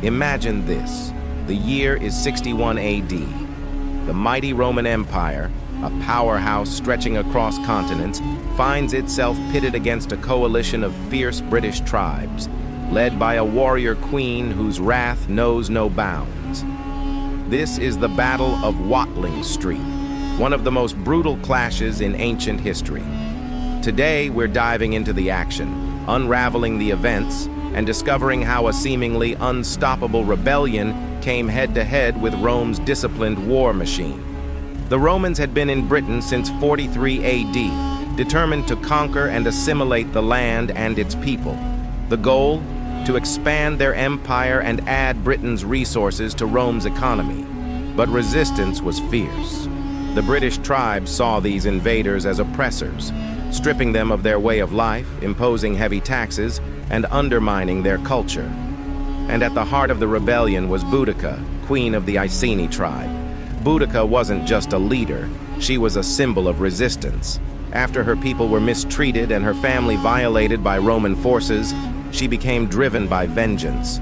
Imagine this. The year is 61 AD. The mighty Roman Empire, a powerhouse stretching across continents, finds itself pitted against a coalition of fierce British tribes, led by a warrior queen whose wrath knows no bounds. This is the Battle of Watling Street, one of the most brutal clashes in ancient history. Today, we're diving into the action, unraveling the events, and discovering how a seemingly unstoppable rebellion came head-to-head with Rome's disciplined war machine. The Romans had been in Britain since 43 AD, determined to conquer and assimilate the land and its people. The goal? To expand their empire and add Britain's resources to Rome's economy. But resistance was fierce. The British tribes saw these invaders as oppressors, stripping them of their way of life, imposing heavy taxes, and undermining their culture. And at the heart of the rebellion was Boudica, queen of the Iceni tribe. Boudica wasn't just a leader, she was a symbol of resistance. After her people were mistreated and her family violated by Roman forces, she became driven by vengeance.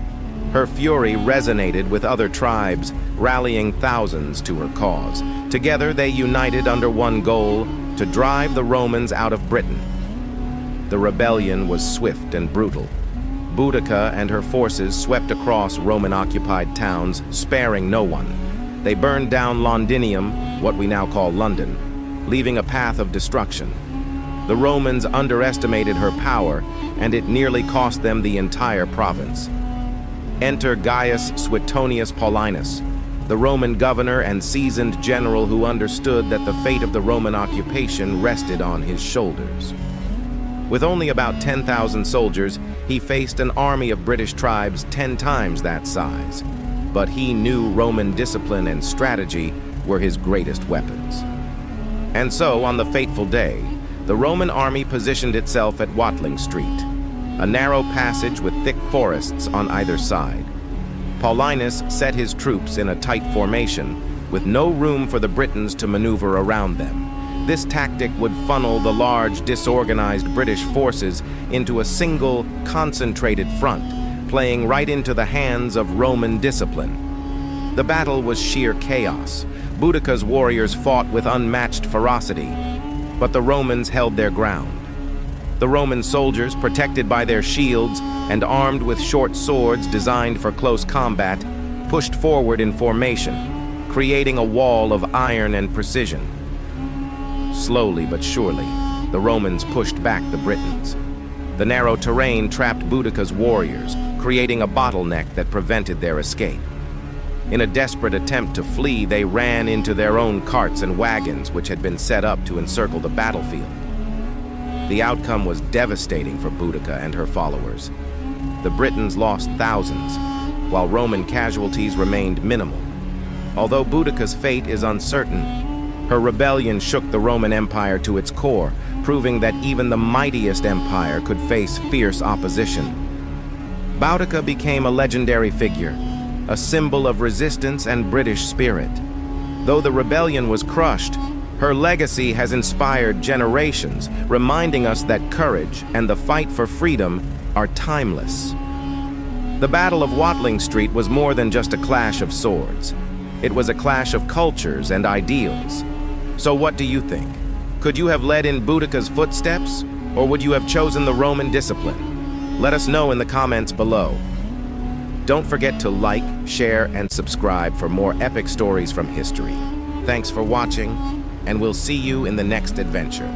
Her fury resonated with other tribes, rallying thousands to her cause. Together they united under one goal: to drive the Romans out of Britain. The rebellion was swift and brutal. Boudica and her forces swept across Roman-occupied towns, sparing no one. They burned down Londinium, what we now call London, leaving a path of destruction. The Romans underestimated her power, and it nearly cost them the entire province. Enter Gaius Suetonius Paulinus, the Roman governor and seasoned general who understood that the fate of the Roman occupation rested on his shoulders. With only about 10,000 soldiers, he faced an army of British tribes 10 times that size. But he knew Roman discipline and strategy were his greatest weapons. And so, on the fateful day, the Roman army positioned itself at Watling Street, a narrow passage with thick forests on either side. Paulinus set his troops in a tight formation, with no room for the Britons to maneuver around them. This tactic would funnel the large, disorganized British forces into a single, concentrated front, playing right into the hands of Roman discipline. The battle was sheer chaos. Boudica's warriors fought with unmatched ferocity, but the Romans held their ground. The Roman soldiers, protected by their shields and armed with short swords designed for close combat, pushed forward in formation, creating a wall of iron and precision. Slowly but surely, the Romans pushed back the Britons. The narrow terrain trapped Boudica's warriors, creating a bottleneck that prevented their escape. In a desperate attempt to flee, they ran into their own carts and wagons, which had been set up to encircle the battlefield. The outcome was devastating for Boudica and her followers. The Britons lost thousands, while Roman casualties remained minimal. Although Boudica's fate is uncertain, her rebellion shook the Roman Empire to its core, proving that even the mightiest empire could face fierce opposition. Boudica became a legendary figure, a symbol of resistance and British spirit. Though the rebellion was crushed, her legacy has inspired generations, reminding us that courage and the fight for freedom are timeless. The Battle of Watling Street was more than just a clash of swords. It was a clash of cultures and ideals. So what do you think? Could you have led in Boudica's footsteps, or would you have chosen the Roman discipline? Let us know in the comments below. Don't forget to like, share, and subscribe for more epic stories from history. Thanks for watching, and we'll see you in the next adventure.